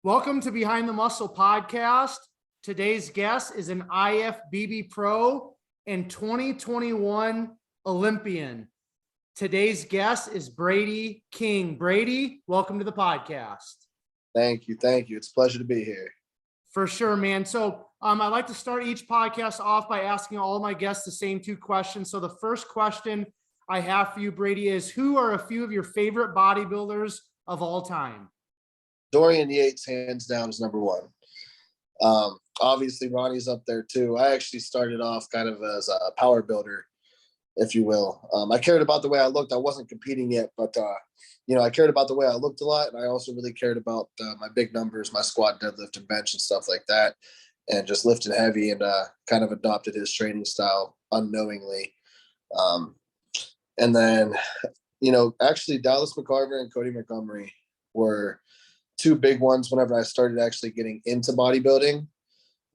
Welcome to Behind the Muscle podcast. Today's guest is an IFBB Pro and 2021 Olympian. Today's guest is Brady King. Brady, welcome to the podcast. Thank you. Thank you. It's a pleasure to be here. For sure, man. So I like to start each podcast off by asking all of my guests the same two questions. So the first question I have for you, Brady, is who are a few of your favorite bodybuilders of all time? Dorian Yates, hands down, is number one. Obviously, Ronnie's up there too. I actually started off kind of as a power builder, if you will. I cared about the way I looked. I wasn't competing yet, but I cared about the way I looked a lot, and I also really cared about my big numbers, my squat, deadlift, and bench, and stuff like that, and just lifting heavy, and kind of adopted his training style unknowingly. And then, actually, Dallas McCarver and Cody Montgomery were two big ones whenever I started actually getting into bodybuilding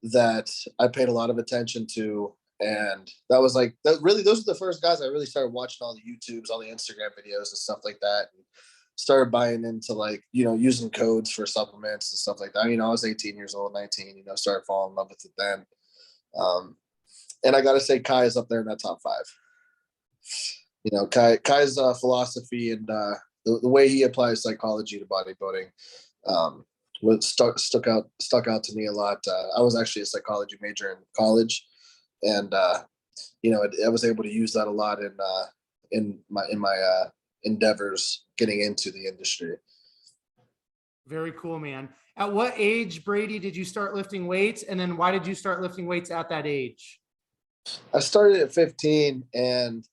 that I paid a lot of attention to. And that was like, those are the first guys I really started watching all the YouTubes, all the Instagram videos and stuff like that. And started buying into using codes for supplements and stuff like that. I was 18 years old, 19, started falling in love with it then. And I got to say, Kai is up there in that top five. Kai's philosophy and the way he applies psychology to bodybuilding stuck out to me a lot. I was actually a psychology major in college, and I was able to use that a lot in my endeavors getting into the industry. Very cool, man. At what age, Brady, did you start lifting weights, and then why did you start lifting weights at that age? I started at 15, and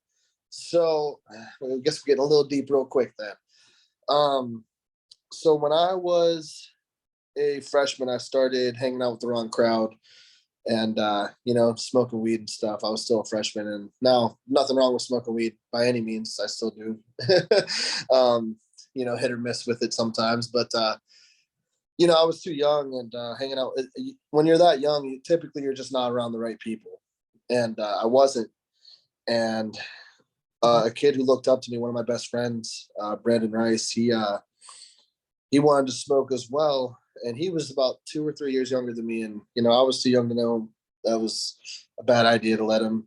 so I guess we're getting a little deep real quick then. So when I was a freshman, I started hanging out with the wrong crowd and, smoking weed and stuff. I was still a freshman, and now nothing wrong with smoking weed by any means. I still do, hit or miss with it sometimes, but, I was too young and hanging out. When you're that young, you're just not around the right people. And I wasn't. And a kid who looked up to me, one of my best friends, Brandon Rice, he wanted to smoke as well. And he was about 2 or 3 years younger than me. And, I was too young to know that was a bad idea to let him.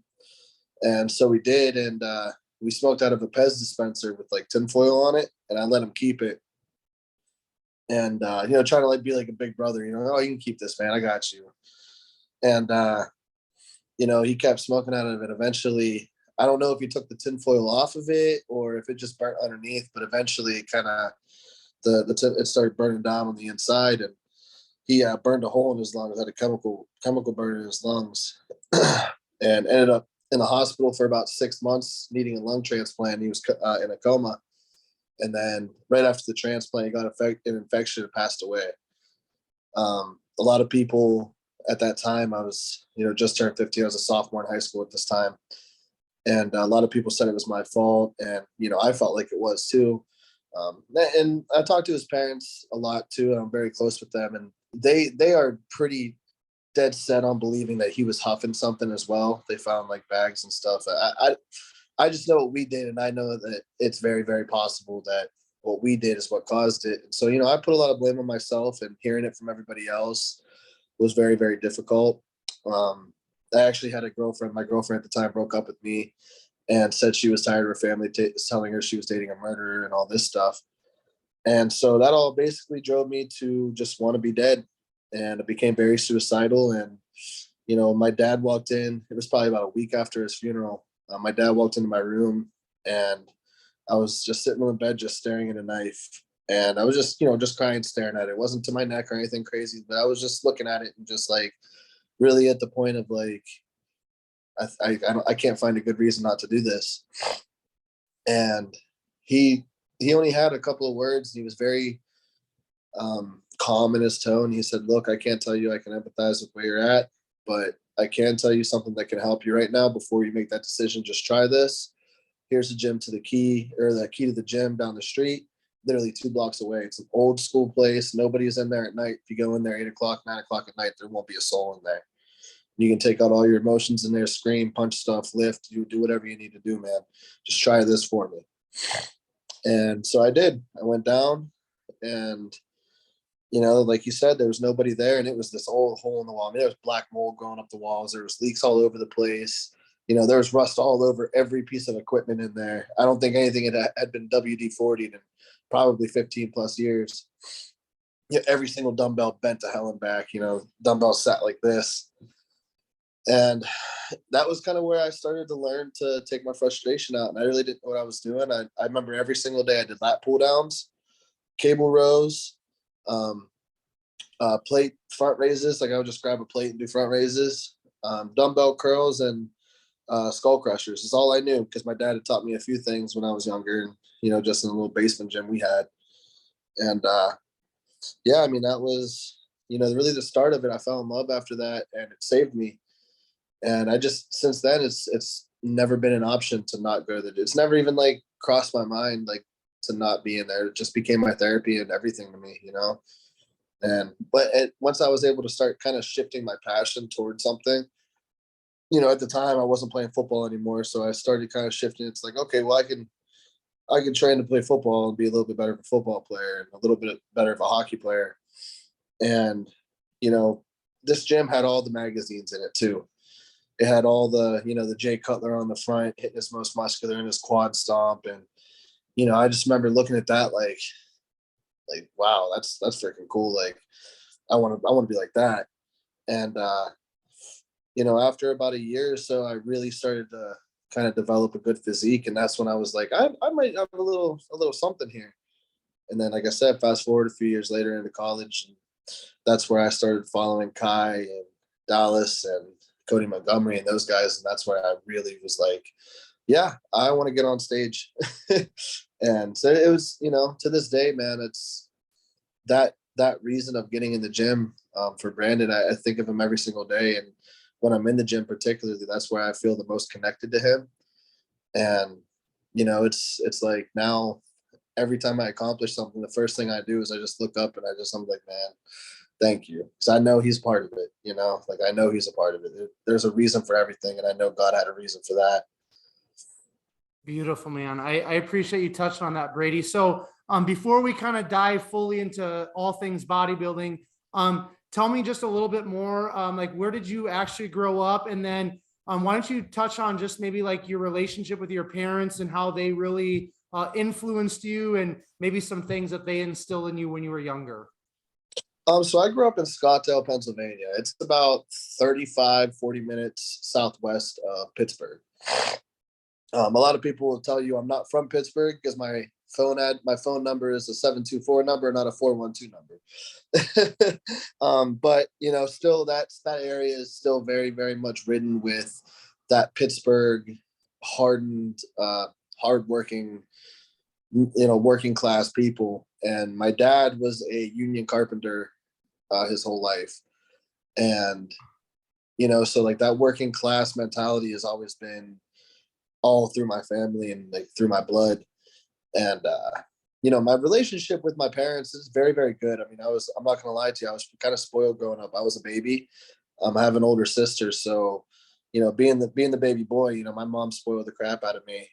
And so we did. And we smoked out of a Pez dispenser with tinfoil on it. And I let him keep it. And, trying to be like a big brother, oh, you can keep this, man. I got you. And, he kept smoking out of it. Eventually, I don't know if he took the tinfoil off of it or if it just burnt underneath, but eventually it kind of, it started burning down on the inside, and he burned a hole in his lungs, had a chemical burn in his lungs, and ended up in the hospital for about 6 months, needing a lung transplant. He was in a coma, and then right after the transplant, he got an infection and passed away. A lot of people at that time, I was just turned 15. I was a sophomore in high school at this time, and a lot of people said it was my fault, and I felt like it was too. And I talked to his parents a lot too, and I'm very close with them. And they are pretty dead set on believing that he was huffing something as well. They found bags and stuff. I just know what we did, and I know that it's very, very possible that what we did is what caused it. And so, I put a lot of blame on myself, and hearing it from everybody else was very, very difficult. I actually had a girlfriend. My girlfriend at the time broke up with me and said she was tired of her family telling her she was dating a murderer and all this stuff. And so that all basically drove me to just want to be dead. And it became very suicidal. And, my dad walked in. It was probably about a week after his funeral. My dad walked into my room, and I was just sitting on the bed, just staring at a knife. And I was just, just crying, staring at it. It wasn't to my neck or anything crazy, but I was just looking at it and just really at the point of I can't find a good reason not to do this. And he only had a couple of words. And he was very calm in his tone. He said, "Look, I can't tell you I can empathize with where you're at, but I can tell you something that can help you right now. Before you make that decision, just try this. Here's the key to the gym down the street, literally 2 blocks away. It's an old school place. Nobody's in there at night. If you go in there 8 o'clock, 9 o'clock at night, there won't be a soul in there. You can take out all your emotions in there, scream, punch stuff, lift, you do whatever you need to do, man. Just try this for me." And so I did. I went down, and like you said, there was nobody there, and it was this old hole in the wall. I mean, there was black mold going up the walls. There was leaks all over the place. There was rust all over every piece of equipment in there. I don't think anything had been WD-40'd in probably 15 plus years. Every single dumbbell bent to hell and back. Dumbbell sat like this. And that was kind of where I started to learn to take my frustration out. And I really didn't know what I was doing. I remember every single day I did lat pull downs, cable rows, plate front raises. Like I would just grab a plate and do front raises, dumbbell curls, and skull crushers is all I knew, because my dad had taught me a few things when I was younger, and just in a little basement gym we had. And yeah, I mean, that was really the start of it. I fell in love after that, and it saved me. And I just, since then, it's never been an option to not go to the, it's never even like crossed my mind like to not be in there. It just became my therapy and everything to me. And once I was able to start kind of shifting my passion towards something, at the time I wasn't playing football anymore, so I started kind of shifting. It's like, okay, well, I can train to play football and be a little bit better of a football player and a little bit better of a hockey player. And this gym had all the magazines in it too. It had all the the Jay Cutler on the front, hitting his most muscular in his quad stomp, and I just remember looking at that like wow, that's freaking cool. Like I want to be like that. And after about a year or so, I really started to kind of develop a good physique, and that's when I was like, I might have a little something here. And then, like I said, fast forward a few years later into college, and that's where I started following Kai and Dallas and Cody Montgomery and those guys, and that's where I really was like, yeah, I want to get on stage. And so it was, to this day, man, it's that reason of getting in the gym for Brandon. I think of him every single day, and when I'm in the gym particularly, that's where I feel the most connected to him. And it's like now every time I accomplish something, the first thing I do is I just look up and I'm like, man, thank you, because I know he's part of it. Like I know he's a part of it. There's a reason for everything, and I know God had a reason for that. Beautiful, man. I appreciate you touching on that, Brady. So before we kind of dive fully into all things bodybuilding, tell me just a little bit more, like where did you actually grow up? And then why don't you touch on just maybe like your relationship with your parents and how they really influenced you, and maybe some things that they instilled in you when you were younger. So I grew up in Scottsdale, Pennsylvania. It's about 40 minutes southwest of Pittsburgh. A lot of people will tell you I'm not from Pittsburgh because my phone number is a 724 number, not a 412 number. But still that area is still very, very much ridden with that Pittsburgh hardened, hardworking, working class people. And my dad was a union carpenter his whole life. And, so like that working class mentality has always been all through my family and like through my blood. And, my relationship with my parents is very, very good. I mean, I'm not going to lie to you, I was kind of spoiled growing up. I was a baby. I have an older sister. So, being the baby boy, my mom spoiled the crap out of me.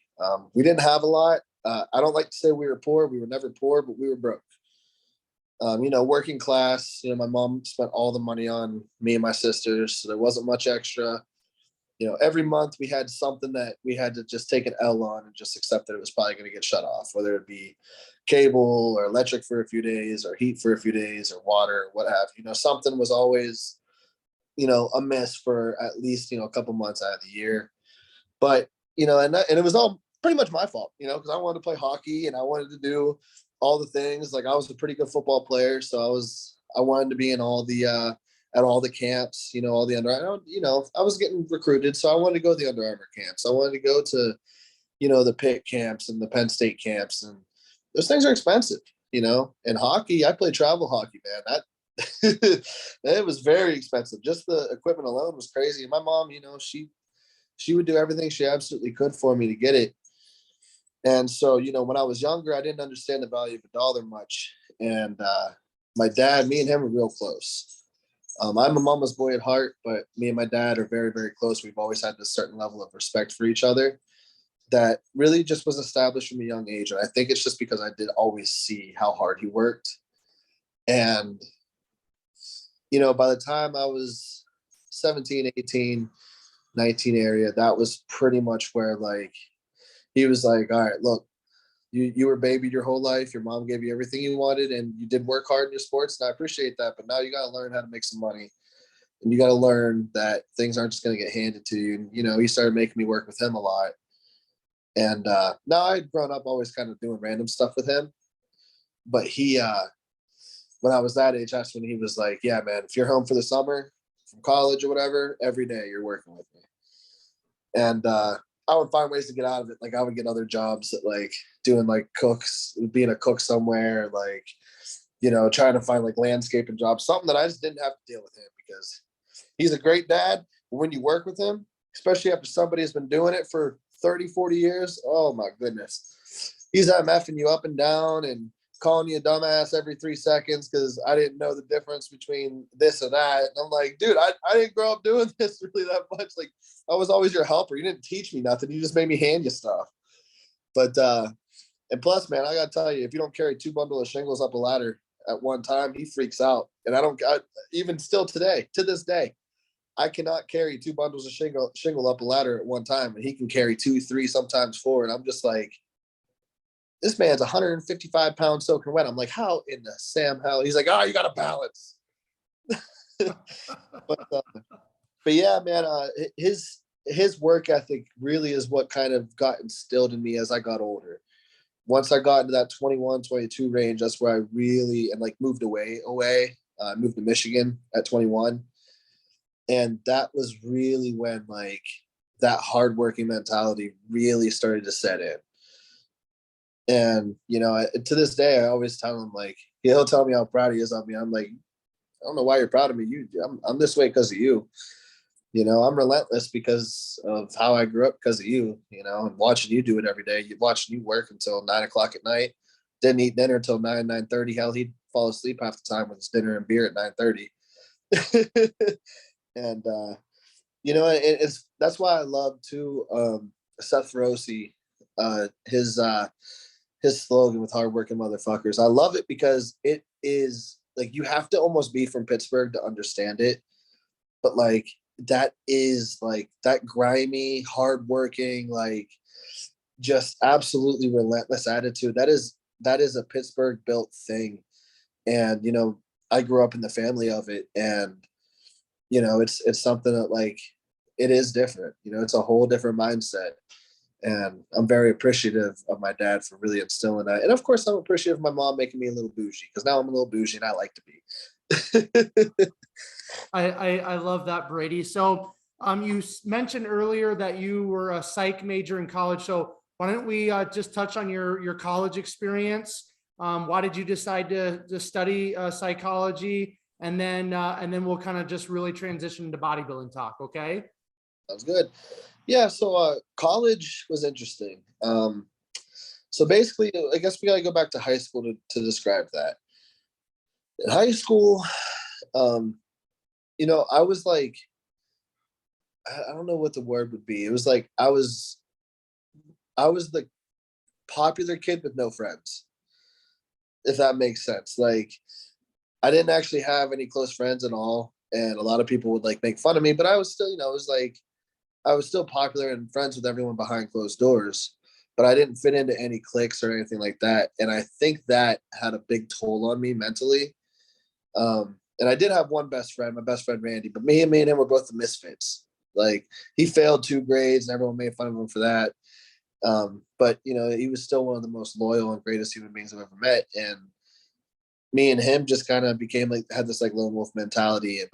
We didn't have a lot. I don't like to say we were poor. We were never poor, but we were broke. Working class, my mom spent all the money on me and my sisters, so there wasn't much extra. Every month we had something that we had to just take an L on and just accept that it was probably going to get shut off, whether it be cable or electric for a few days or heat for a few days or water, what have you. Something was always, a miss for at least, a couple months out of the year. But, and it was all pretty much my fault, because I wanted to play hockey and I wanted to do all the things. Like I was a pretty good football player, so I wanted to be in all the at all the camps, all the I was getting recruited, so I wanted to go to the Under Armour camps. I wanted to go to the Pitt camps and the Penn State camps, and those things are expensive. And hockey, I played travel hockey, man. That it was very expensive. Just the equipment alone was crazy. And my mom, she would do everything she absolutely could for me to get it. And so, when I was younger, I didn't understand the value of a dollar much. And my dad, me and him were real close. I'm a mama's boy at heart, but me and my dad are very, very close. We've always had this certain level of respect for each other that really just was established from a young age. And I think it's just because I did always see how hard he worked. And, by the time I was 17, 18, 19 area, that was pretty much where like, he was like, all right, look, you were babied your whole life. Your mom gave you everything you wanted and you did work hard in your sports. And I appreciate that. But now you got to learn how to make some money. And you got to learn that things aren't just going to get handed to you. And, he started making me work with him a lot. And now I'd grown up always kind of doing random stuff with him. But when I was that age, that's when he was like, yeah, man, if you're home for the summer from college or whatever, every day you're working with me. And I would find ways to get out of it. Like I would get other jobs at like doing like cooks, being a cook somewhere, like, trying to find like landscaping jobs, something that I just didn't have to deal with him because he's a great dad. But when you work with him, especially after somebody has been doing it for 30, 40 years, oh my goodness. He's MFing you up and down and calling you a dumbass every 3 seconds because I didn't know the difference between this or that. And I'm like, dude, I didn't grow up doing this really that much. Like I was always your helper. You didn't teach me nothing. You just made me hand you stuff. But and plus, man, I gotta tell you, if you don't carry 2 bundles of shingles up a ladder at one time, he freaks out. And even still today, to this day, I cannot carry 2 bundles of shingle up a ladder at one time, and he can carry 2, 3, sometimes 4. And I'm just like, this man's 155 pounds soaking wet. I'm like, how in the Sam hell? He's like, oh, you got to balance. but yeah, man, his work ethic really is what kind of got instilled in me as I got older. Once I got into that 21, 22 range, that's where I really, and like moved away. Moved to Michigan at 21. And that was really when like that hardworking mentality really started to set in. And, to this day, I always tell him like, he'll tell me how proud he is of me. I'm like, I don't know why you're proud of me. I'm this way because of you. I'm relentless because of how I grew up because of you, and watching you do it every day. Watching you work until 9 o'clock at night. Didn't eat dinner until 9:30. Hell, he'd fall asleep half the time with his dinner and beer at 9:30. And, that's why I love too, Seth Rossi, his slogan with hardworking motherfuckers. I love it because it is like, you have to almost be from Pittsburgh to understand it. But like, that is like that grimy, hardworking, like just absolutely relentless attitude. That is a Pittsburgh built thing. And, I grew up in the family of it. And, it's something that like, it is different, it's a whole different mindset. And I'm very appreciative of my dad for really instilling that. And of course, I'm appreciative of my mom making me a little bougie because now I'm a little bougie and I like to be. I love that, Brady. So you mentioned earlier that you were a psych major in college. So why don't we just touch on your college experience? Why did you decide to study psychology? And then we'll kind of just really transition to bodybuilding talk. Okay. Sounds good. Yeah. So college was interesting. So basically, I guess we got to go back to high school to describe that. In high school, I was like, I don't know what the word would be. It was like I was the popular kid with no friends, if that makes sense. Like I didn't actually have any close friends at all, and a lot of people would like make fun of me, but I was still, it was like I was still popular and friends with everyone behind closed doors, but I didn't fit into any cliques or anything like that. And I think that had a big toll on me mentally. And I did have one best friend, my best friend Randy, but me and him were both the misfits. Like he failed 2 grades and everyone made fun of him for that. But he was still one of the most loyal and greatest human beings I've ever met. And me and him just kind of became like, had this like lone wolf mentality, and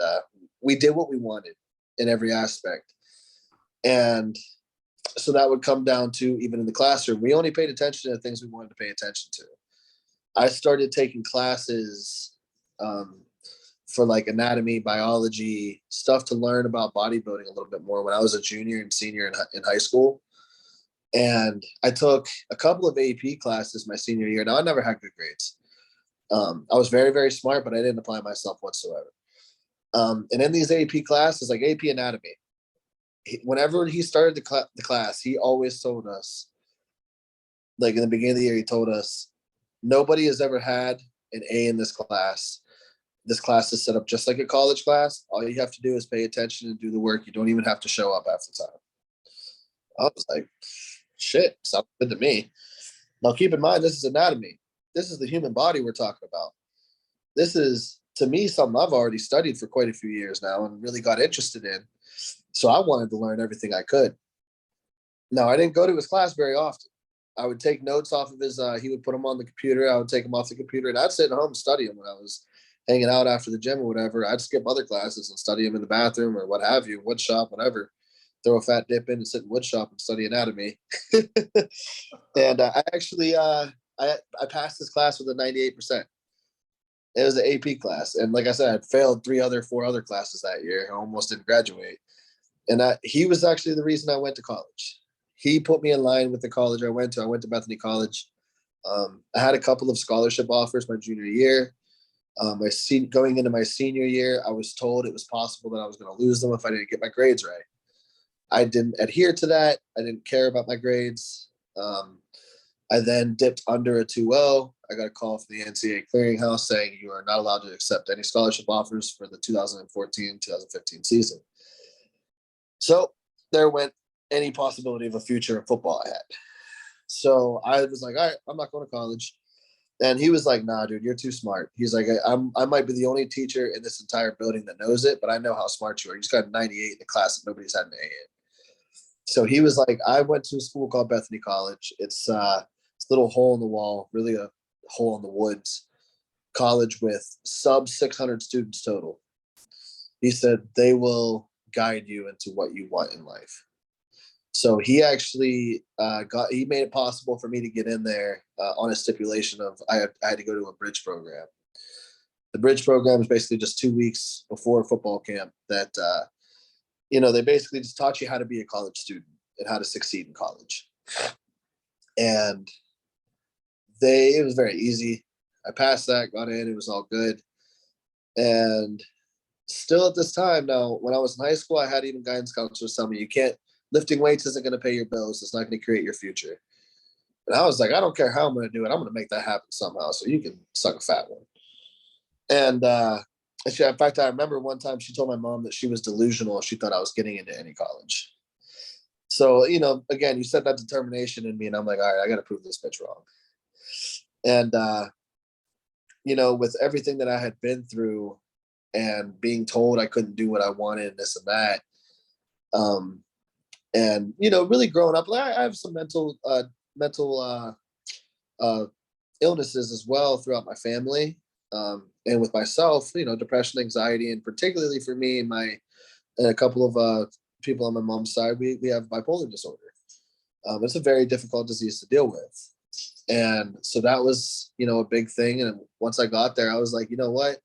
we did what we wanted in every aspect. And so that would come down to, even in the classroom, we only paid attention to the things we wanted to pay attention to. I started taking classes for like anatomy, biology, stuff to learn about bodybuilding a little bit more when I was a junior and senior in high school. And I took a couple of AP classes my senior year. Now, I never had good grades. I was very, very smart, but I didn't apply myself whatsoever. And in these AP classes, like AP anatomy, whenever he started the class, he always told us, like in the beginning of the year, he told us, nobody has ever had an A in this class. This class is set up just like a college class. All you have to do is pay attention and do the work. You don't even have to show up half the time. I was like, shit, sounds good to me. Now, keep in mind, this is anatomy. This is the human body we're talking about. This is, to me, something I've already studied for quite a few years now and really got interested in. So I wanted to learn everything I could. Now, I didn't go to his class very often. I would take notes off of his, he would put them on the computer. I would take them off the computer, and I'd sit at home and study them when I was hanging out after the gym or whatever. I'd skip other classes and study them in the bathroom or what have you, wood shop, whatever. Throw a fat dip in and sit in wood shop and study anatomy. And I actually, I passed this class with a 98%. It was an AP class. And like I said, I'd failed 4 other classes that year. I almost didn't graduate. And he was actually the reason I went to college. He put me in line with the college I went to. I went to Bethany College. I had a couple of scholarship offers my junior year. Going into my senior year, I was told it was possible that I was going to lose them if I didn't get my grades right. I didn't adhere to that. I didn't care about my grades. I then dipped under a 2.0. I got a call from the NCAA clearinghouse saying you are not allowed to accept any scholarship offers for the 2014-2015 season. So there went any possibility of a future in football I had. So I was like, all right, I'm not going to college. And he was like, nah, dude, you're too smart. He's like, I might be the only teacher in this entire building that knows it, but I know how smart you are. You just got a 98 in the class and nobody's had an A in. So he was like, I went to a school called Bethany College. It's a little hole in the wall, really a hole in the woods college with sub 600 students total. He said they will guide you into what you want in life. So he actually he made it possible for me to get in there on a stipulation of I had to go to a bridge program. The bridge program is basically just 2 weeks before football camp that, they basically just taught you how to be a college student and how to succeed in college. And it was very easy. I passed that, got in, it was all good. And still at this time now, when I was in high school, I had even guidance counselors tell me, lifting weights isn't going to pay your bills. It's not going to create your future. And I was like, I don't care how I'm going to do it. I'm going to make that happen somehow. So you can suck a fat one. And in fact, I remember one time she told my mom that she was delusional. She thought I was getting into any college. So, again, you set that determination in me and I'm like, all right, I got to prove this bitch wrong. And, with everything that I had been through and being told I couldn't do what I wanted and this and that, and really growing up, I have some mental illnesses as well throughout my family, and with myself, depression, anxiety, and particularly for me and a couple of people on my mom's side, we have bipolar disorder. It's a very difficult disease to deal with, and so that was a big thing. And once I got there, I was like, you know what?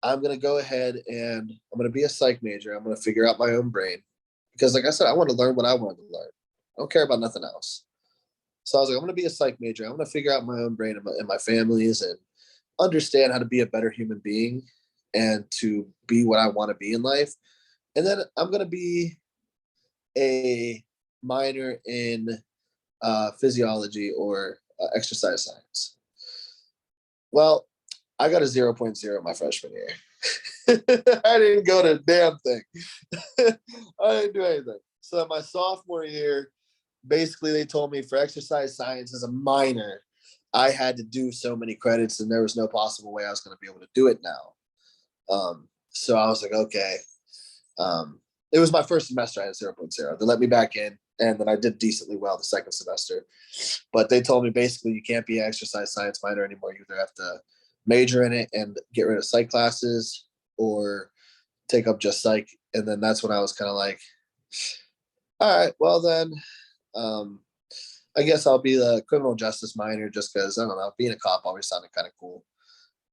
I'm going to go ahead and I'm going to be a psych major. I'm going to figure out my own brain. Because like I said, I want to learn what I wanted to learn. I don't care about nothing else. So I was like, I'm going to be a psych major. I'm going to figure out my own brain and my family's and understand how to be a better human being and to be what I want to be in life. And then I'm going to be a minor in physiology or exercise science. Well, I got a 0.0 my freshman year. I didn't go to a damn thing. I didn't do anything. So my sophomore year, basically they told me for exercise science as a minor, I had to do so many credits and there was no possible way I was going to be able to do it now. So I was like, okay. It was my first semester. I had 0.0. They let me back in and then I did decently well the second semester. But they told me basically you can't be an exercise science minor anymore. You either have to major in it and get rid of psych classes or take up just psych. And then that's when I was kind of like, all right, well then, I guess I'll be the criminal justice minor just because, I don't know, being a cop always sounded kind of cool.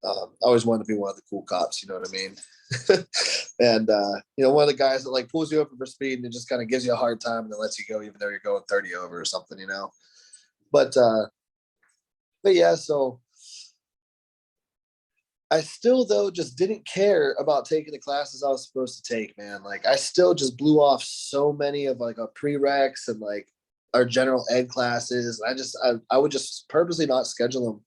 I always wanted to be one of the cool cops, you know what I mean? And, one of the guys that like pulls you over for speed and it just kind of gives you a hard time and then lets you go even though you're going 30 over or something, But yeah, so I still, though, just didn't care about taking the classes I was supposed to take, man. Like, I still just blew off so many of, like, our prereqs and, like, our general ed classes. I would just purposely not schedule them.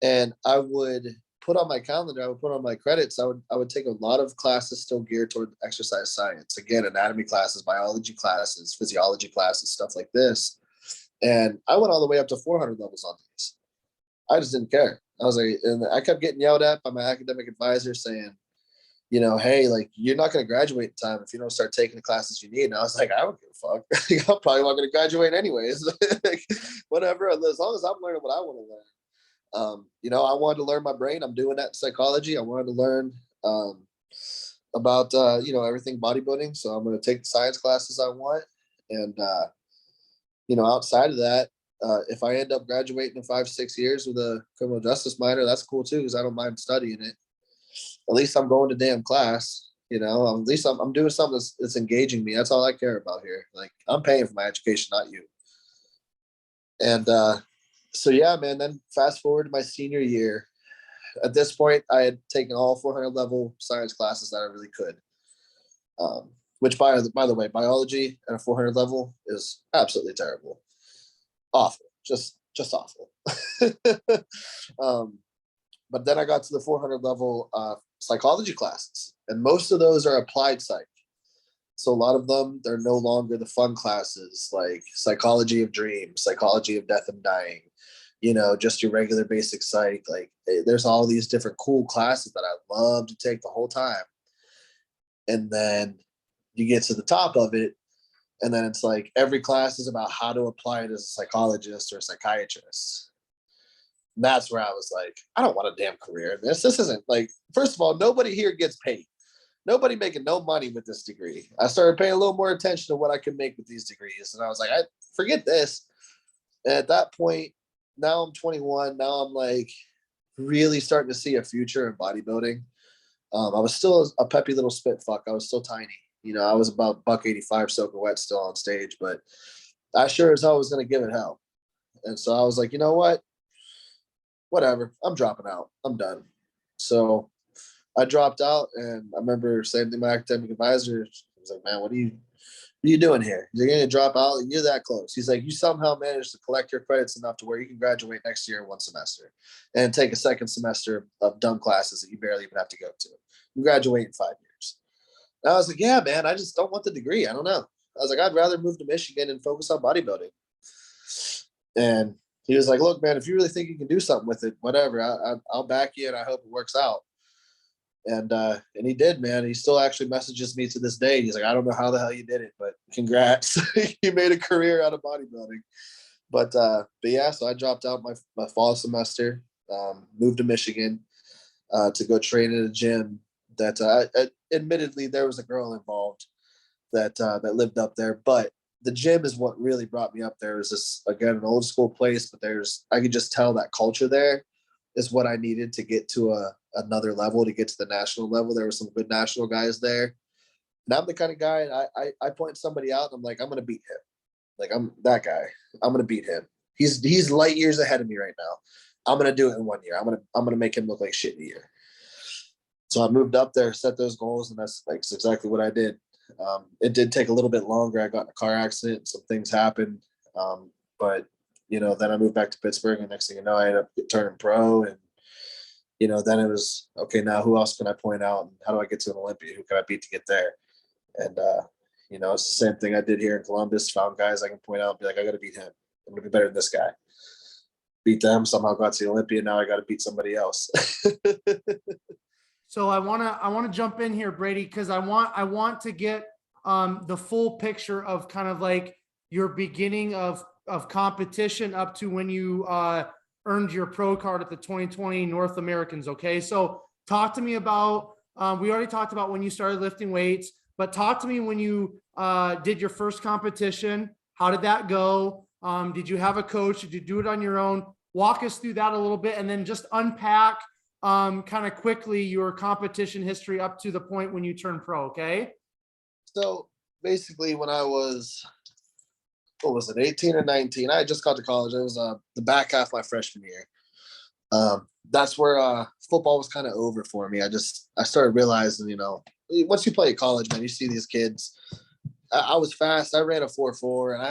And I would put on my calendar, I would put on my credits. I would take a lot of classes still geared toward exercise science. Again, anatomy classes, biology classes, physiology classes, stuff like this. And I went all the way up to 400 levels on these. I just didn't care. I was like, and I kept getting yelled at by my academic advisor saying, you know, hey, like, you're not going to graduate in time if you don't start taking the classes you need. And I was like, I don't give a fuck. I'm probably not going to graduate anyways. Like, whatever, as long as I'm learning what I want to learn. You know, I wanted to learn my brain. I'm doing that in psychology. I wanted to learn about, you know, everything bodybuilding. So I'm going to take the science classes I want. And, you know, outside of that, if I end up graduating in 5-6 years with a criminal justice minor, that's cool too, because I don't mind studying it. At least I'm going to damn class, you know, at least I'm doing something that's engaging me. That's all I care about here. Like, I'm paying for my education, not you. And so, yeah, man, then fast forward to my senior year. At this point, I had taken all 400 level science classes that I really could. Which by the way, biology at a 400 level is absolutely terrible. Awful, just awful. But then I got to the 400 level psychology classes, and most of those are applied psych. So a lot of them, they're no longer the fun classes like psychology of dreams, psychology of death and dying, you know, just your regular basic psych. Like, there's all these different cool classes that I love to take the whole time. And then you get to the top of it, and then it's like every class is about how to apply it as a psychologist or a psychiatrist. And that's where I was like, I don't want a damn career in this. This isn't, like, first of all, nobody here gets paid. Nobody making no money with this degree. I started paying a little more attention to what I could make with these degrees. And I was like, I forget this. And at that point, now I'm 21. Now I'm like really starting to see a future in bodybuilding. I was still a peppy little spit fuck. I was still tiny. You know, I was about $185 soaking wet still on stage, but I sure as hell was going to give it hell. And so I was like, you know what? Whatever. I'm dropping out. I'm done. So I dropped out, and I remember saying to my academic advisor, he was like, man, what are you doing here? You're going to drop out? You're that close. He's like, you somehow managed to collect your credits enough to where you can graduate next year in one semester and take a second semester of dumb classes that you barely even have to go to. You graduate in 5 years. And I was like, yeah, man, I just don't want the degree. I don't know. I was like, I'd rather move to Michigan and focus on bodybuilding. And he was like, look, man, if you really think you can do something with it, whatever, I'll back you, and I hope it works out. And he did, man. He still actually messages me to this day. He's like, I don't know how the hell you did it, but congrats. You made a career out of bodybuilding. But yeah, so I dropped out my fall semester, moved to Michigan to go train at a gym that admittedly there was a girl involved that lived up there, but the gym is what really brought me up there. It was this, again, an old school place, but I could just tell that culture there is what I needed to get to another level, to get to the national level. There were some good national guys there. And I'm the kind of guy, I point somebody out and I'm like, I'm going to beat him. Like, I'm that guy. I'm going to beat him. He's light years ahead of me right now. I'm going to do it in 1 year. I'm going to make him look like shit in a year. So I moved up there, set those goals, and that's exactly what I did. It did take a little bit longer. I got in a car accident. Some things happened. But, you know, then I moved back to Pittsburgh, and next thing you know, I ended up turning pro. And, you know, then it was, okay, now who else can I point out? And how do I get to an Olympia? Who can I beat to get there? And, you know, it's the same thing I did here in Columbus. Found guys I can point out and be like, I got to beat him. I'm going to be better than this guy. Beat them, somehow got to the Olympia. Now I got to beat somebody else. So I want to jump in here, Brady, because I want to get the full picture of kind of like your beginning of competition up to when you earned your pro card at the 2020 North Americans. Okay, so talk to me about. We already talked about when you started lifting weights, but talk to me when you did your first competition. How did that go? Did you have a coach? Did you do it on your own? Walk us through that a little bit, and then just unpack kind of quickly your competition history up to the point when you turn pro. Okay. So basically when I was, 18 or 19, I just got to college. It was the back half of my freshman year. That's where football was kind of over for me. I started realizing, you know, once you play at college, man, you see these kids. I was fast. I ran a 4.4, and I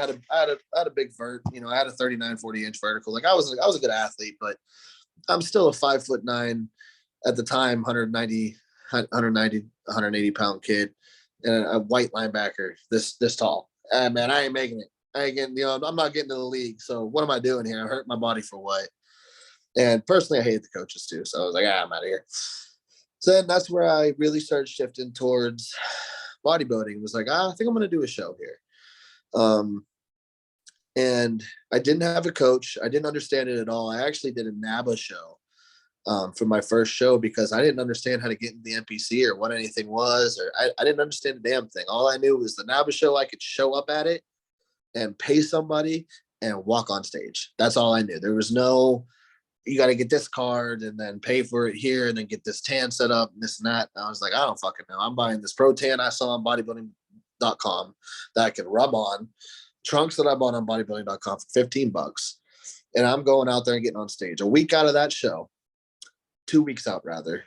had a big vert. You know, I had a 39, 40 inch vertical. Like I was a good athlete, but I'm still a 5'9" at the time, 180 pound kid, and a white linebacker this tall. Man, I ain't making it. I ain't getting, I'm not getting to the league. So what am I doing here? I hurt my body for what? And personally, I hated the coaches too. So I was like, I'm out of here. So then that's where I really started shifting towards bodybuilding. It was like, I think I'm going to do a show here. And I didn't have a coach. I didn't understand it at all. I actually did a NABA show for my first show because I didn't understand how to get into the NPC or what anything was, or I didn't understand a damn thing. All I knew was the NABA show, I could show up at it and pay somebody and walk on stage. That's all I knew. There was no, you got to get this card and then pay for it here and then get this tan set up and this and that. And I was like, I don't fucking know. I'm buying this pro tan I saw on bodybuilding.com that I can rub on, trunks that I bought on bodybuilding.com for $15. And I'm going out there and getting on stage. A week out of that show, 2 weeks out rather,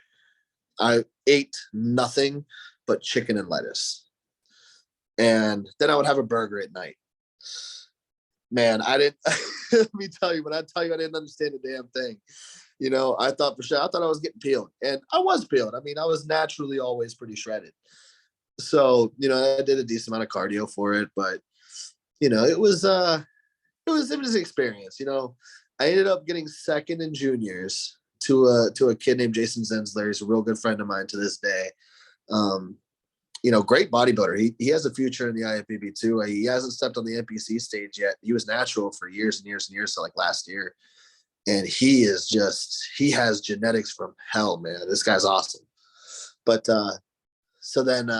I ate nothing but chicken and lettuce. And then I would have a burger at night. Man, I didn't, let me tell you, when I tell you I didn't understand a damn thing, I thought I was getting peeled, and I was peeled. I mean, I was naturally always pretty shredded. So, I did a decent amount of cardio for it, but, it was an experience. I ended up getting second in juniors to a kid named Jason Zensler. He's a real good friend of mine to this day. Great bodybuilder. He has a future in the IFBB too. He hasn't stepped on the NPC stage yet. He was natural for years and years and years. So like last year, and he has genetics from hell, man. This guy's awesome. But so then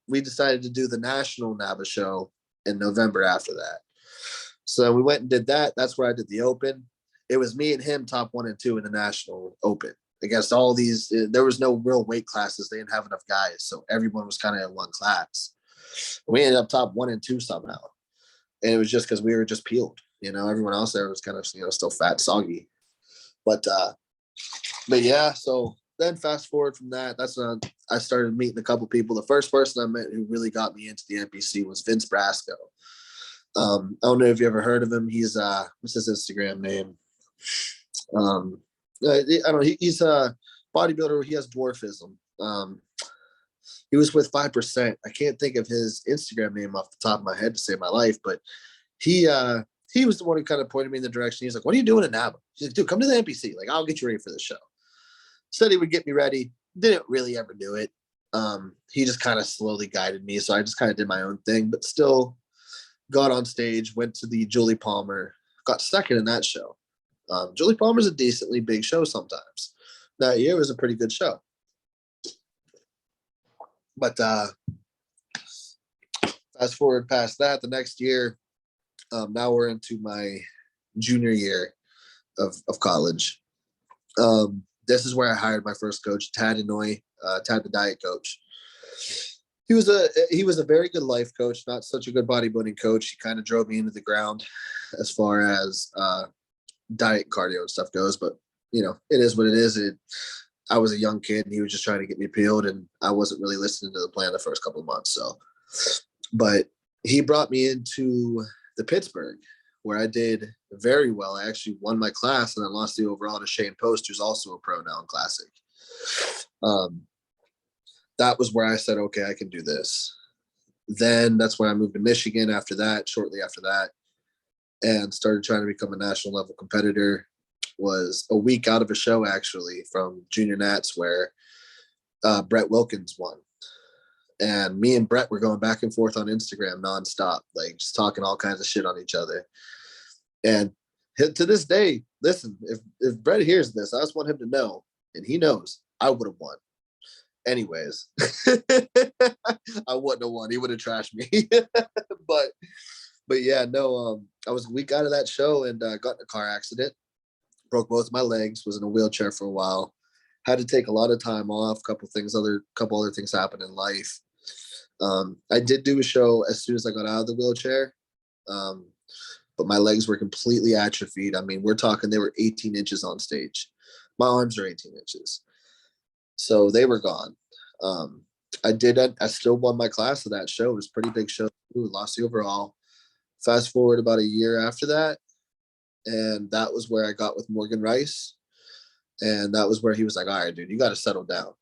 we decided to do the national NABA show in November after that. So we went and did that. That's where I did the open. It was me and him, top 1 and 2 in the national open. Against all these, there was no real weight classes. They didn't have enough guys. So everyone was kind of in one class. We ended up top 1 and 2 somehow. And it was just because we were just peeled. Everyone else there was kind of, still fat, soggy. But yeah, so then fast forward from that, that's when I started meeting a couple people. The first person I met who really got me into the NPC was Vince Brasco. I don't know if you ever heard of him. He's, what's his Instagram name? I don't know. He's a bodybuilder. He has dwarfism. He was with 5%. I can't think of his Instagram name off the top of my head to save my life, but he was the one who kind of pointed me in the direction. He's like, "What are you doing in NABA?" He's like, "Dude, come to the NPC. Like, I'll get you ready for the show." Said he would get me ready. Didn't really ever do it. He just kind of slowly guided me. So I just kind of did my own thing, but still got on stage, went to the Julie Palmer, got second in that show. Julie Palmer's a decently big show sometimes. That year was a pretty good show. But fast forward past that, the next year, now we're into my junior year of college. This is where I hired my first coach, Tad Inouye, Tad the diet coach. He was a very good life coach, not such a good bodybuilding coach. He kind of drove me into the ground as far as diet, cardio, and stuff goes, but it is what it is. I was a young kid and he was just trying to get me peeled, and I wasn't really listening to the plan the first couple of months. So, but he brought me into the Pittsburgh, where I did very well. I actually won my class and I lost the overall to Shane Post, who's also a pro now in Classic. That was where I said, okay, I can do this. Then that's when I moved to Michigan after that, shortly after that, and started trying to become a national level competitor. Was a week out of a show actually from Junior Nats where Brett Wilkins won. And me and Brett were going back and forth on Instagram nonstop, like just talking all kinds of shit on each other. And to this day, listen, if Brett hears this, I just want him to know, and he knows, I would have won. Anyways, I wouldn't have won. He would have trashed me. But yeah, no, I was a week out of that show and got in a car accident. Broke both my legs, was in a wheelchair for a while, had to take a lot of time off, couple other things happened in life. I did do a show as soon as I got out of the wheelchair, but my legs were completely atrophied. I mean, we're talking, they were 18 inches on stage. My arms are 18 inches. So they were gone. I still won my class of that show. It was a pretty big show. Lost the overall. Fast forward about a year after that, and that was where I got with Morgan Rice. And that was where he was like, all right, dude, you got to settle down.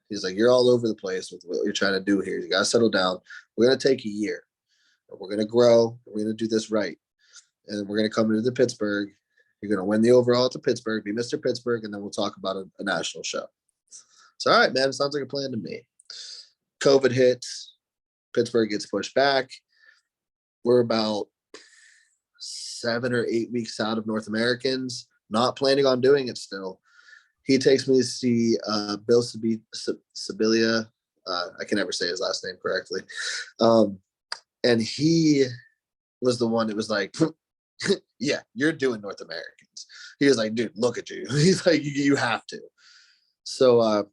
He's like, you're all over the place with what you're trying to do here. You got to settle down. We're going to take a year. We're going to grow. We're going to do this right. And we're going to come into the Pittsburgh. You're going to win the overall to Pittsburgh, be Mr. Pittsburgh, and then we'll talk about a national show. So, all right, man, sounds like a plan to me. COVID hits. Pittsburgh gets pushed back. We're about 7 or 8 weeks out of North Americans, not planning on doing it still. He takes me to see Bill Sibilia. I can never say his last name correctly. And he was the one that was like, yeah, you're doing North Americans. He was like, dude, look at you. He's like, you have to. So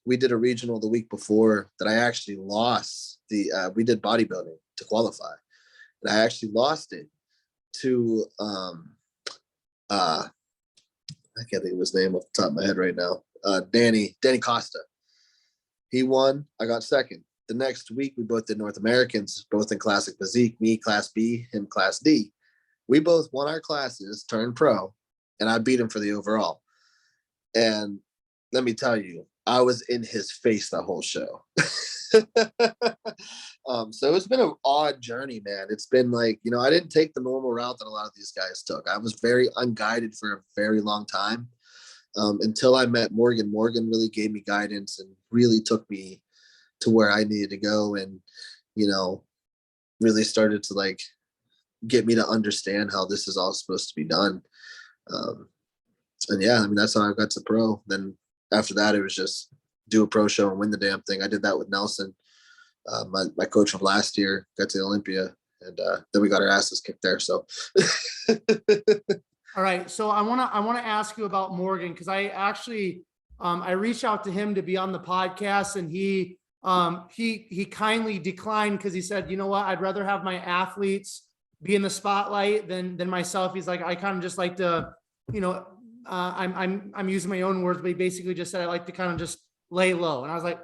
we did a regional the week before that I actually lost. We did bodybuilding to qualify. And I actually lost it to I can't think of his name off the top of my head right now. Danny Costa. He won. I got second. The next week, we both did North Americans, both in Classic Physique, me Class B, him Class D. We both won our classes, turned pro, and I beat him for the overall. And let me tell you, I was in his face the whole show. So it's been an odd journey, man. It's been like, I didn't take the normal route that a lot of these guys took. I was very unguided for a very long time until I met Morgan. Morgan really gave me guidance and really took me to where I needed to go, and really started to like get me to understand how this is all supposed to be done. And yeah, I mean, that's how I got to pro. Then after that, it was just do a pro show and win the damn thing. I did that with Nelson, my coach from last year, got to the Olympia, and then we got our asses kicked there. So. All right. So I want to ask you about Morgan, because I actually, I reached out to him to be on the podcast, and he kindly declined because he said, you know what, I'd rather have my athletes be in the spotlight than myself. He's like, I kind of just like to, I'm using my own words, but he basically just said, I like to kind of just lay low. And I was like,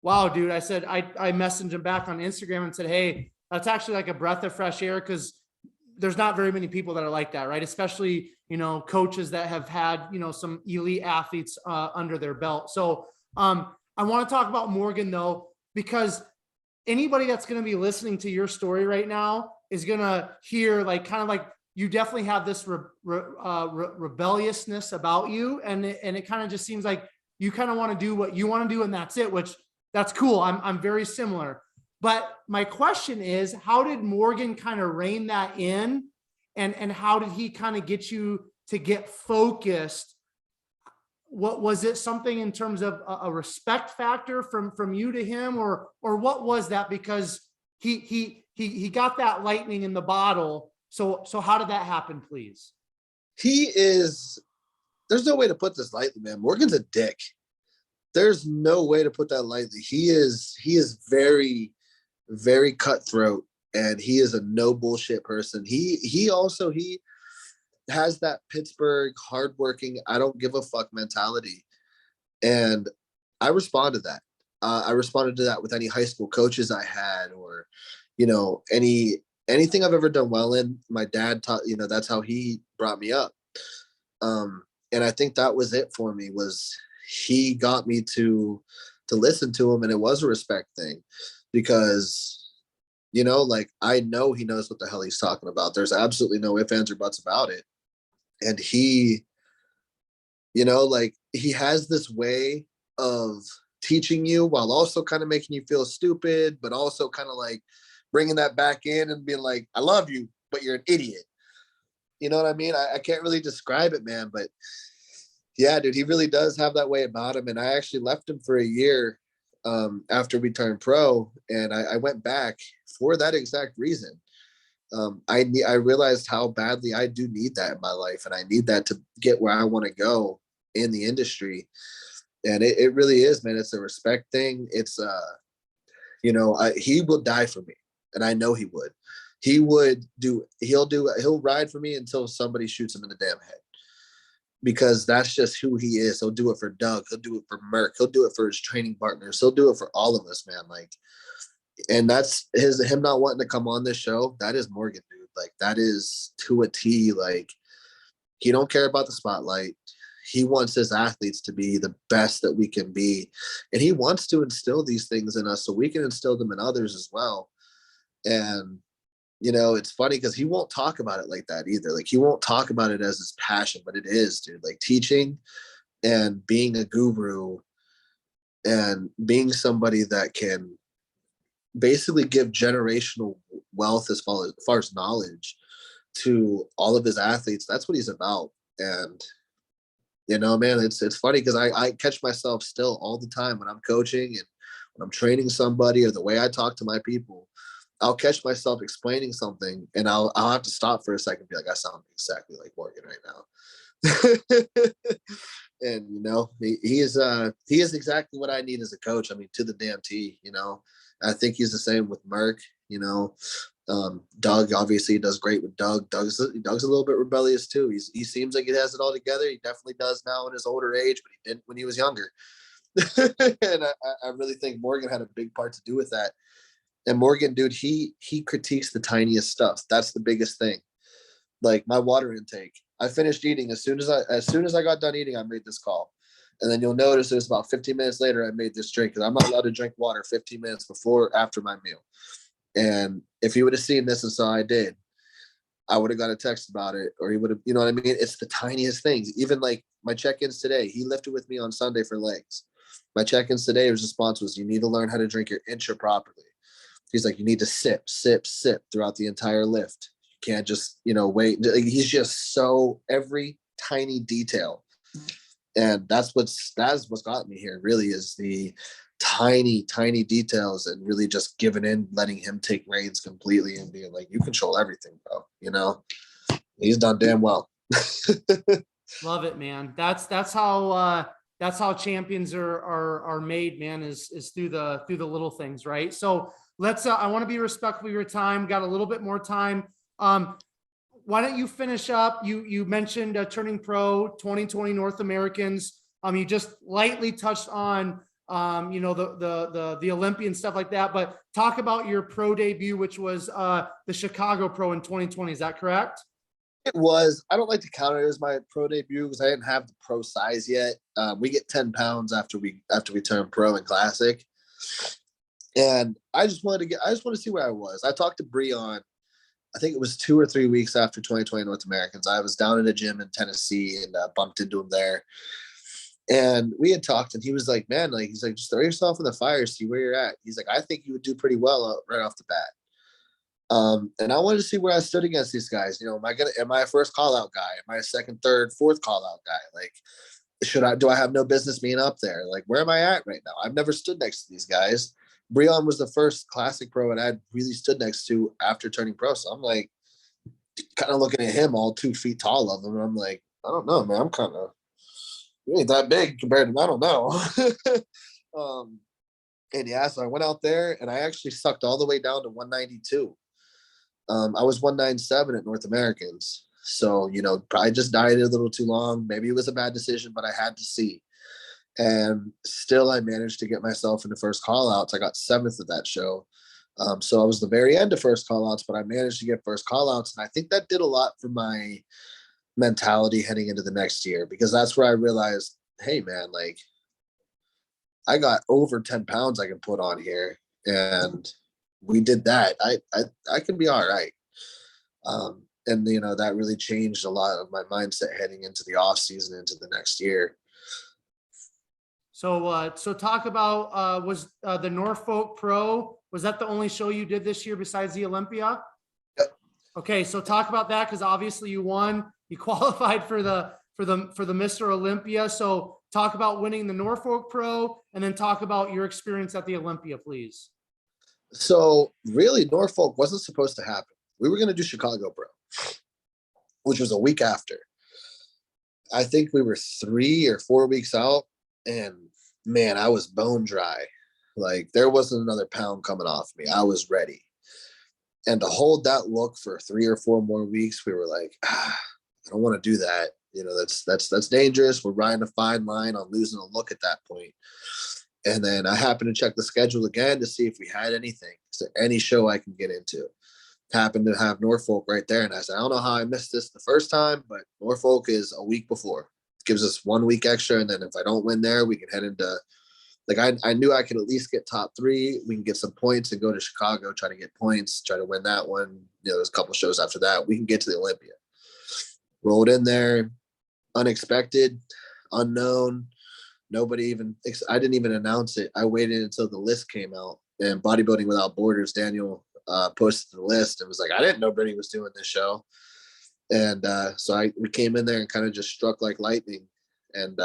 wow, dude. I said, I messaged him back on Instagram and said, hey, that's actually like a breath of fresh air, because there's not very many people that are like that, right? Especially, coaches that have had, some elite athletes under their belt. So I want to talk about Morgan though, because anybody that's going to be listening to your story right now is going to hear like, kind of like, you definitely have this rebelliousness about you. And it kind of just seems like you kind of want to do what you want to do, and that's it, which that's cool. I'm very similar. But my question is, how did Morgan kind of rein that in? And how did he kind of get you to get focused? What was it, something in terms of a respect factor from you to him, or what was that? Because he got that lightning in the bottle. So how did that happen, please? There's no way to put this lightly, man. Morgan's a dick. There's no way to put that lightly. He is very, very cutthroat, and he is a no bullshit person. He has that Pittsburgh hardworking, I don't give a fuck mentality. And I respond to that. I responded to that with any high school coaches I had, or, anything I've ever done well in. My dad taught, that's how he brought me up. And I think that was it for me, was he got me to listen to him. And it was a respect thing, because, like, I know he knows what the hell he's talking about. There's absolutely no ifs, ands, or buts about it. And he, like, he has this way of teaching you while also kind of making you feel stupid, but also kind of like bringing that back in and being like, I love you, but you're an idiot. You know what I mean? I can't really describe it, man, but yeah, dude, he really does have that way about him. And I actually left him for a year after we turned pro, and I went back for that exact reason. I realized how badly I do need that in my life, and I need that to get where I want to go in the industry. And it really is, man. It's a respect thing. It's he will die for me, and I know he would. He'll ride for me until somebody shoots him in the damn head, because that's just who he is. He'll do it for Doug. He'll do it for Merck. He'll do it for his training partners. He'll do it for all of us, man. Like, and that's him not wanting to come on this show. That is Morgan, dude. Like, that is to a T. Like, he don't care about the spotlight. he wants his athletes to be the best that we can be. And he wants to instill these things in us so we can instill them in others as well. And, you know, it's funny because he won't talk about it like that either. Like, he won't talk about it as his passion, but it is, dude. Like, teaching and being a guru and being somebody that can basically give generational wealth as far as knowledge to all of his athletes. That's what he's about. And, you know, man, it's funny because I catch myself still all the time when I'm coaching and when I'm training somebody, or the way I talk to my people. I'll catch myself explaining something and I'll have to stop for a second and be like, I sound exactly like Morgan right now. And, you know, he is exactly what I need as a coach. I mean, to the damn T, you know. I think he's the same with Merck, you know. Doug obviously does great with Doug. Doug's a little bit rebellious too. He seems like he has it all together. He definitely does now in his older age, but he didn't when he was younger. And I really think Morgan had a big part to do with that. And Morgan, dude, he critiques the tiniest stuff. That's the biggest thing. Like my water intake. I finished eating as soon as I got done eating, I made this call. And then you'll notice it was about 15 minutes later, I made this drink because I'm not allowed to drink water 15 minutes before or after my meal. And if he would have seen this and saw I did, I would have got a text about it, or he would have, you know what I mean? It's the tiniest things. Even like my check-ins today, he lifted with me on Sunday for legs. My check-ins today, his response was, you need to learn how to drink your intra properly. He's like, you need to sip throughout the entire lift. You can't just, you know, wait. He's just so every tiny detail. And that's what's gotten me here, really, is the tiny details, and really just giving in, letting him take reins completely and being like, you control everything, bro. You know, he's done damn well. Love it, man. That's how champions are made, man, is through the little things, right? So let's I want to be respectful of your time. Got a little bit more time. Why don't you finish up? You mentioned turning pro, 2020 North Americans. You just lightly touched on you know, the Olympian stuff like that, but talk about your pro debut, which was the Chicago Pro in 2020. Is that correct? It was. I don't like to count it as my pro debut because I didn't have the pro size yet. We get 10 pounds after we turn pro in classic, and I just wanted to see where I was. I talked to Breon. I think it was 2 or 3 weeks after 2020 North Americans. I was down in a gym in Tennessee and bumped into him there. And we had talked, and he was like, man, like, he's like, just throw yourself in the fire, see where you're at. He's like, I think you would do pretty well right off the bat. And I wanted to see where I stood against these guys. You know, am I a first call out guy? Am I a second, third, fourth call out guy? Like, do I have no business being up there? Like, where am I at right now? I've never stood next to these guys. Breon was the first classic pro and I'd really stood next to after turning pro. So I'm like, kind of looking at him, all 2 feet tall of him. And I'm like, I don't know, man. I'm kind of, you ain't that big compared to, I don't know. And yeah, so I went out there and I actually sucked all the way down to 192. I was 197 at North Americans. So, you know, probably just dieted a little too long. Maybe it was a bad decision, but I had to see. And still I managed to get myself into first call outs. I got 7th at that show. So I was the very end of first call outs, but I managed to get first call outs. And I think that did a lot for my mentality heading into the next year, because that's where I realized, hey man, like, I got over 10 pounds I can put on here. And we did that. I can be all right. And you know, that really changed a lot of my mindset heading into the off season, into the next year. So talk about was the Norfolk Pro, was that the only show you did this year besides the Olympia? Yep. Okay, so talk about that, because obviously you won. You qualified for the Mr. Olympia. So talk about winning the Norfolk Pro, and then talk about your experience at the Olympia, please. So really, Norfolk wasn't supposed to happen. We were going to do Chicago Pro, which was a week after. I think we were 3 or 4 weeks out, and man, I was bone dry. Like, there wasn't another pound coming off me. I was ready. And to hold that look for 3 or 4 more weeks, we were like, I don't want to do that. You know, that's dangerous. We're riding a fine line on losing a look at that point. And then I happened to check the schedule again to see if we had anything. Is there any show I can get into? Happened to have Norfolk right there. And I said, I don't know how I missed this the first time, but Norfolk is a week before. gives us 1 week extra. And then if I don't win there, we can head into, like, I knew I could at least get top 3. We can get some points and go to Chicago, try to get points, try to win that one. You know, there's a couple shows after that. We can get to the Olympia. Rolled in there, unexpected, unknown. Nobody even, I didn't even announce it. I waited until the list came out, and Bodybuilding Without Borders, Daniel posted the list and was like, I didn't know Brady was doing this show. And so we came in there and kind of just struck like lightning. And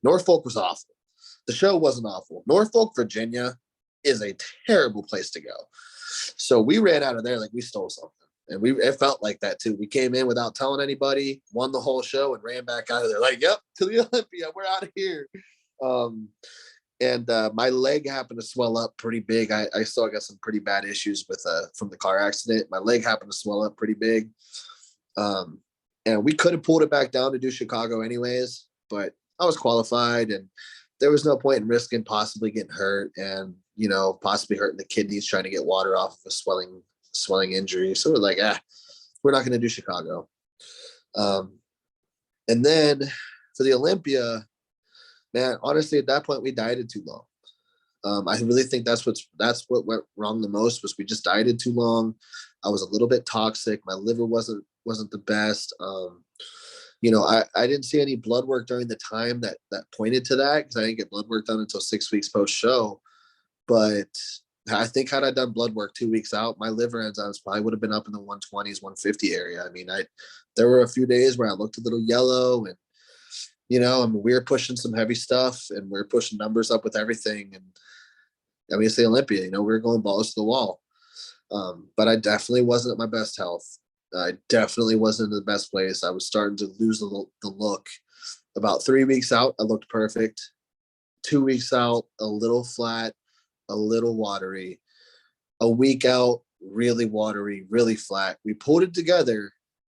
Norfolk was awful. The show wasn't awful. Norfolk, Virginia is a terrible place to go. So we ran out of there like we stole something. And it felt like that too. We came in without telling anybody, won the whole show, and ran back out of there like, yep, to the Olympia. We're out of here. And my leg happened to swell up pretty big. I still got some pretty bad issues with from the car accident. My leg happened to swell up pretty big. And we could have pulled it back down to do Chicago anyways, but I was qualified and there was no point in risking possibly getting hurt and, you know, possibly hurting the kidneys trying to get water off of a swelling injury. So we're like, we're not going to do Chicago. And then for the Olympia, man, honestly, at that point we dieted too long. I really think that's what went wrong the most was we just dieted too long. I was a little bit toxic. My liver wasn't the best. You know, I didn't see any blood work during the time that pointed to that because I didn't get blood work done until 6 weeks post show. But I think had I done blood work 2 weeks out, my liver enzymes probably would have been up in the 120s, 150 area. I mean, there were a few days where I looked a little yellow and, you know, we were pushing some heavy stuff and we are pushing numbers up with everything. And I mean, it's the Olympia, you know, we were going balls to the wall. But I definitely wasn't at my best health. I definitely wasn't in the best place. I was starting to lose the look. About 3 weeks out, I looked perfect. 2 weeks out, a little flat, a little watery. A week out, really watery, really flat. We pulled it together.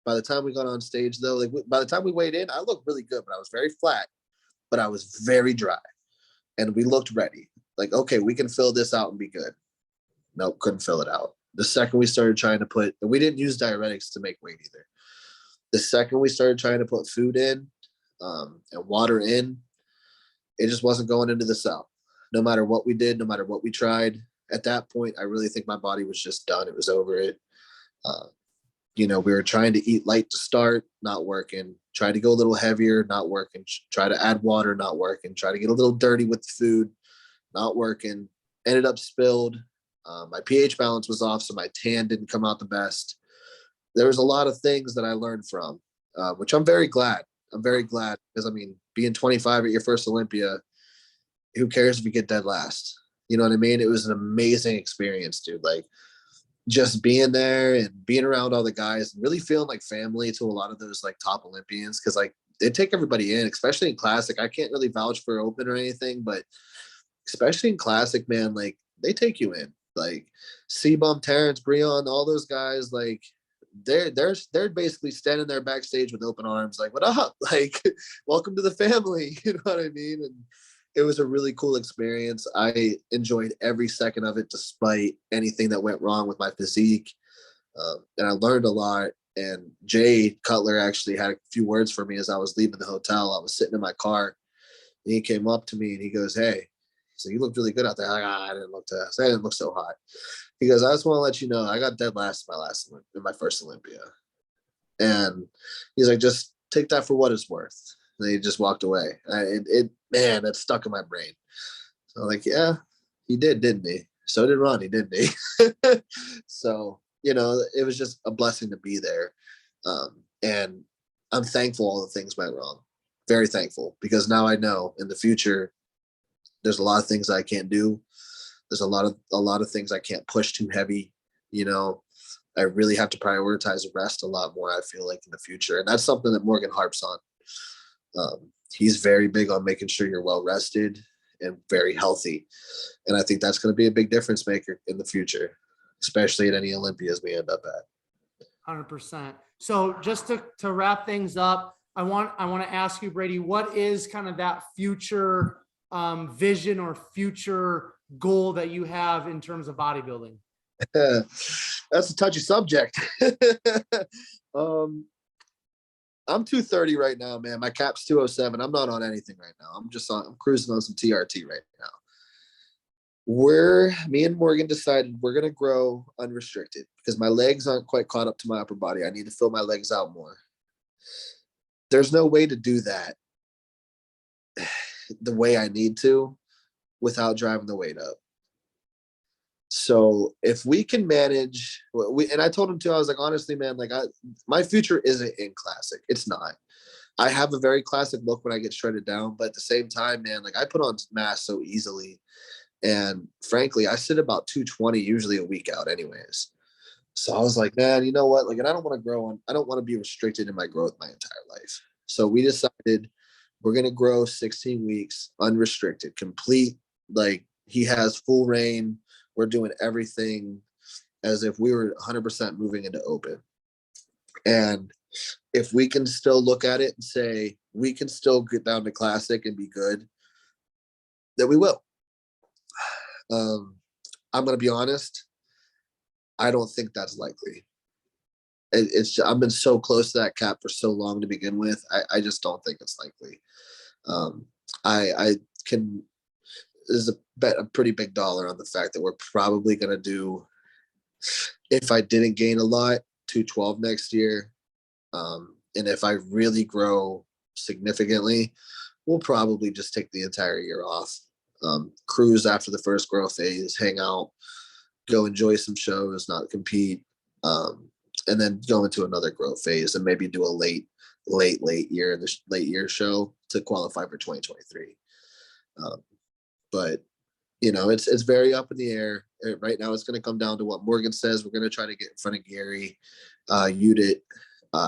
By the time we got on stage, though, like by the time we weighed in, I looked really good, but I was very flat, but I was very dry. And we looked ready. Like, okay, we can fill this out and be good. Nope, couldn't fill it out. The second we started trying to and we didn't use diuretics to make weight either. The second we started trying to put food in and water in, it just wasn't going into the cell. No matter what we did, no matter what we tried, at that point, I really think my body was just done. It was over it. You know, we were trying to eat light to start, not working. Try to go a little heavier, not working. Try to add water, not working. Try to get a little dirty with the food, not working. Ended up spilled. My pH balance was off, so my tan didn't come out the best. There was a lot of things that I learned from, which I'm very glad. I'm very glad because, I mean, being 25 at your first Olympia, who cares if you get dead last? You know what I mean? It was an amazing experience, dude. Like, just being there and being around all the guys and really feeling like family to a lot of those like top Olympians. Cause like they take everybody in, especially in classic. I can't really vouch for open or anything, but especially in classic, man, like they take you in. Like C-Bum, Terrence, Breon, all those guys, like they're basically standing there backstage with open arms, like, what up? Like, welcome to the family. You know what I mean? And it was a really cool experience. I enjoyed every second of it, despite anything that went wrong with my physique. And I learned a lot. And Jay Cutler actually had a few words for me as I was leaving the hotel. I was sitting in my car and he came up to me and he goes, hey, so you look really good out there. I didn't look so hot. He goes, I just want to let you know, I got dead last in my first Olympia. And he's like, just take that for what it's worth. And he just walked away. Man, that stuck in my brain. So like, yeah, he did, didn't he? So did Ronnie, didn't he? So, you know, it was just a blessing to be there. And I'm thankful all the things went wrong. Very thankful, because now I know in the future, there's a lot of things I can't do. There's a lot of things I can't push too heavy. You know, I really have to prioritize rest a lot more, I feel like, in the future. And that's something that Morgan harps on. He's very big on making sure you're well rested and very healthy. And I think that's going to be a big difference maker in the future, especially at any Olympias we end up at. 100%. So just to wrap things up, I want to ask you, Brady, what is kind of that future vision or future goal that you have in terms of bodybuilding? That's a touchy subject. I'm 230 right now, man. My cap's 207. I'm not on anything right now. I'm cruising on some TRT right now. Me and Morgan decided we're going to grow unrestricted because my legs aren't quite caught up to my upper body. I need to fill my legs out more. There's no way to do that the way I need to without driving the weight up. So if we can manage, and I told him too, I was like, honestly, man, like my future isn't in classic. It's not. I have a very classic look when I get shredded down, but at the same time, man, like I put on mass so easily. And frankly, I sit about 220 usually a week out anyways. So I was like, man, you know what? Like, and I don't want to grow I don't want to be restricted in my growth my entire life. So we decided we're going to grow 16 weeks unrestricted, complete. Like he has full reign. We're doing everything as if we were 100% moving into open. And if we can still look at it and say, we can still get down to classic and be good, then we will. I'm going to be honest. I don't think that's likely. I've been so close to that cap for so long to begin with. I just don't think it's likely. I can, there's a pretty big dollar on the fact that we're probably going to do, if I didn't gain a lot, 212 next year. And if I really grow significantly, we'll probably just take the entire year off. Cruise after the first growth phase, hang out, go enjoy some shows, not compete, and then go into another growth phase and maybe do a late year show to qualify for 2023. But you know, it's very up in the air right now. It's going to come down to what Morgan says. We're going to try to get in front of Gary Udit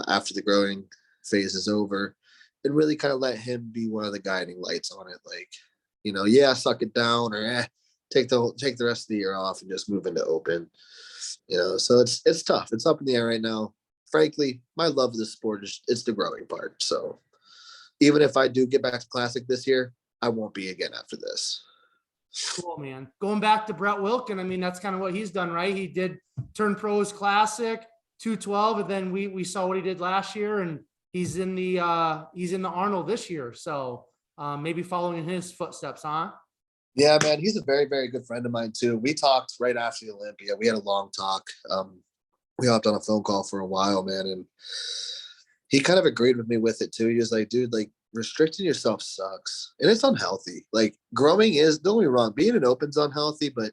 after the growing phase is over, and really kind of let him be one of the guiding lights on it. Like, you know, yeah, suck it down, or take the rest of the year off and just move into open. You know, so it's tough. It's up in the air right now. Frankly, my love of the sport it's the growing part. So even if I do get back to classic this year, I won't be again after this. Cool, man. Going back to Brett Wilkin, I mean, that's kind of what he's done, right? He did turn pros classic 212, and then we saw what he did last year, and he's in the Arnold this year. So maybe following in his footsteps, huh? Yeah, man, he's a very, very good friend of mine too. We talked right after the Olympia. We had a long talk. We hopped on a phone call for a while, man, and he kind of agreed with me with it too. He was like, dude, like restricting yourself sucks. And it's unhealthy. Like growing is, don't get me wrong, being an open's unhealthy, but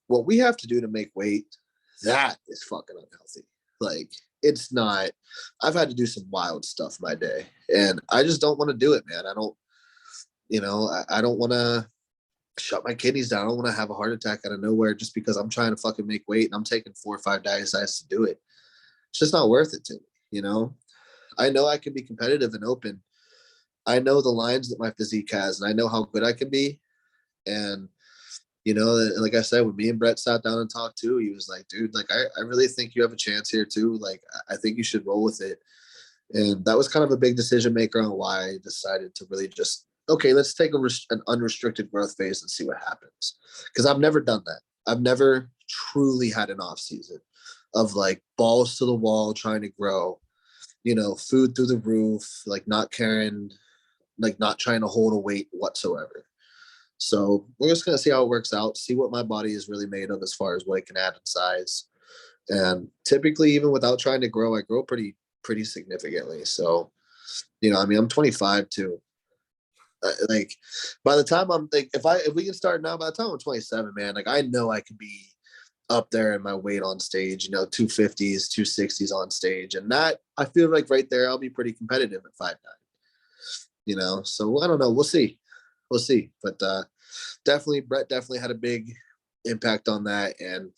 what we have to do to make weight, that is fucking unhealthy. Like it's not, I've had to do some wild stuff my day, and I just don't want to do it, man. I don't, you know, I don't want to shut my kidneys down. I don't want to have a heart attack out of nowhere just because I'm trying to fucking make weight and I'm taking 4 or 5 diets to do it. It's just not worth it to me, you know? I know I can be competitive and open. I know the lines that my physique has, and I know how good I can be. And, you know, like I said, when me and Brett sat down and talked too, he was like, dude, like, I really think you have a chance here too. Like, I think you should roll with it. And that was kind of a big decision maker on why I decided to really just, okay, let's take an unrestricted growth phase and see what happens. Because I've never done that. I've never truly had an off season of like balls to the wall trying to grow, you know, food through the roof, like not caring, like not trying to hold a weight whatsoever. So we're just going to see how it works out, see what my body is really made of as far as what it can add in size. And typically, even without trying to grow, I grow pretty significantly. So, you know, I mean, I'm 25 too. Like by the time I'm like, if we can start now, by the time I'm 27, man, like I know I could be up there in my weight on stage, you know, 250s, 260s on stage. And that I feel like right there, I'll be pretty competitive at 5'9", you know? So I don't know. We'll see. But Brett definitely had a big impact on that. And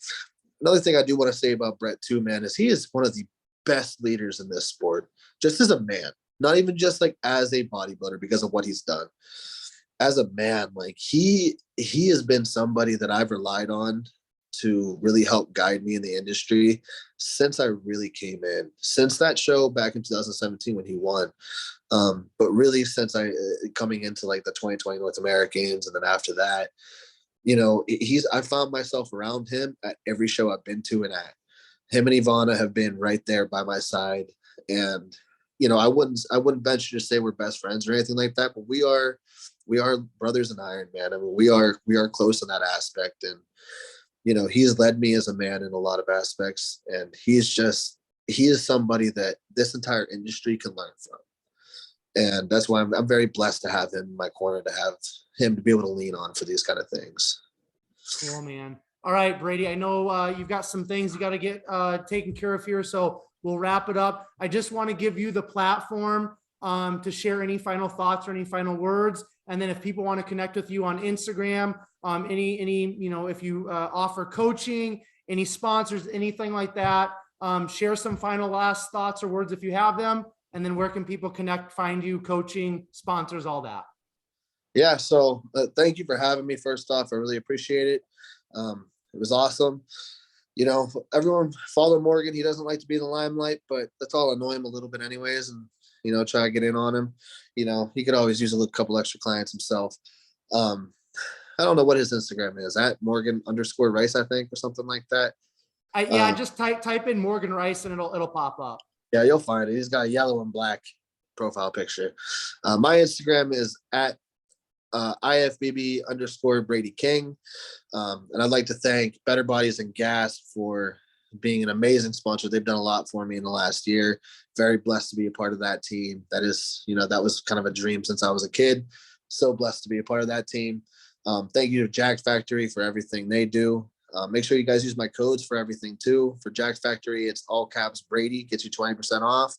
another thing I do want to say about Brett too, man, is he is one of the best leaders in this sport, just as a man, not even just like as a bodybuilder because of what he's done. As a man, like he has been somebody that I've relied on to really help guide me in the industry since I really came in, since that show back in 2017 when he won. But really since coming into like the 2020 North Americans, and then after that, you know, I found myself around him at every show I've been to and at. Him and Ivana have been right there by my side. And I wouldn't venture to say we're best friends or anything like that, but we are brothers in iron, man. I mean, we are close in that aspect. And, he's led me as a man in a lot of aspects, and he is somebody that this entire industry can learn from. And that's why I'm very blessed to have him in my corner, to have him to be able to lean on for these kind of things. Cool, man. All right, Brady, I know you've got some things you got to get taken care of here, so we'll wrap it up. I just want to give you the platform to share any final thoughts or any final words. And then if people want to connect with you on Instagram, if you offer coaching, any sponsors, anything like that, share some final last thoughts or words if you have them. And then where can people connect, find you, coaching, sponsors, all that? Yeah. So thank you for having me. First off, I really appreciate it. It was awesome. Everyone follow Morgan. He doesn't like to be in the limelight, but that's all annoy him a little bit anyways. And, try to get in on him. He could always use a couple extra clients himself. I don't know what his Instagram is, at Morgan_Rice, I think, or something like that. Just type in Morgan Rice and it'll pop up. Yeah, you'll find it. He's got a yellow and black profile picture. My Instagram is at IFBB _Brady King. And I'd like to thank Better Bodies and Gas for being an amazing sponsor. They've done a lot for me in the last year. Very blessed to be a part of that team. That was kind of a dream since I was a kid. So blessed to be a part of that team. Thank you to Jack Factory for everything they do. Make sure you guys use my codes for everything too. For Jack Factory, it's all caps Brady, gets you 20% off.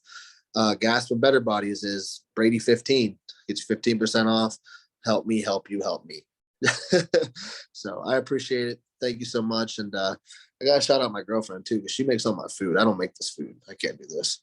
Gas with Better Bodies is Brady 15, gets you 15% off. Help me, help you, help me. So I appreciate it. Thank you so much. And I gotta shout out my girlfriend too, because she makes all my food. I don't make this food. I can't do this.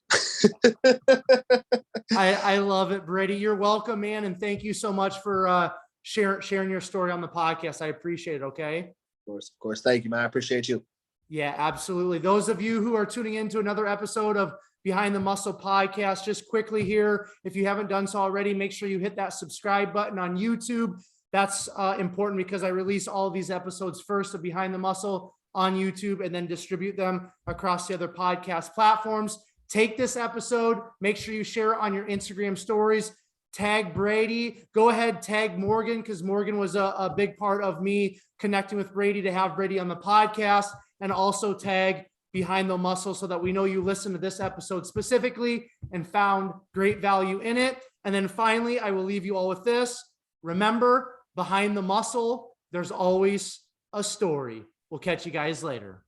I love it, Brady. You're welcome, man. And thank you so much for sharing your story on the podcast. I appreciate it. Okay. Of course. Thank you, man. I appreciate you. Yeah, absolutely. Those of you who are tuning into another episode of Behind the Muscle podcast, just quickly here, if you haven't done so already, make sure you hit that subscribe button on YouTube. That's important because I release all of these episodes first of Behind the Muscle on YouTube and then distribute them across the other podcast platforms. Take this episode, make sure you share it on your Instagram stories, tag Brady, go ahead, tag Morgan, because Morgan was a big part of me connecting with Brady to have Brady on the podcast, and also tag Behind the Muscle so that we know you listened to this episode specifically and found great value in it. And then finally, I will leave you all with this. Remember, behind the muscle, there's always a story. We'll catch you guys later.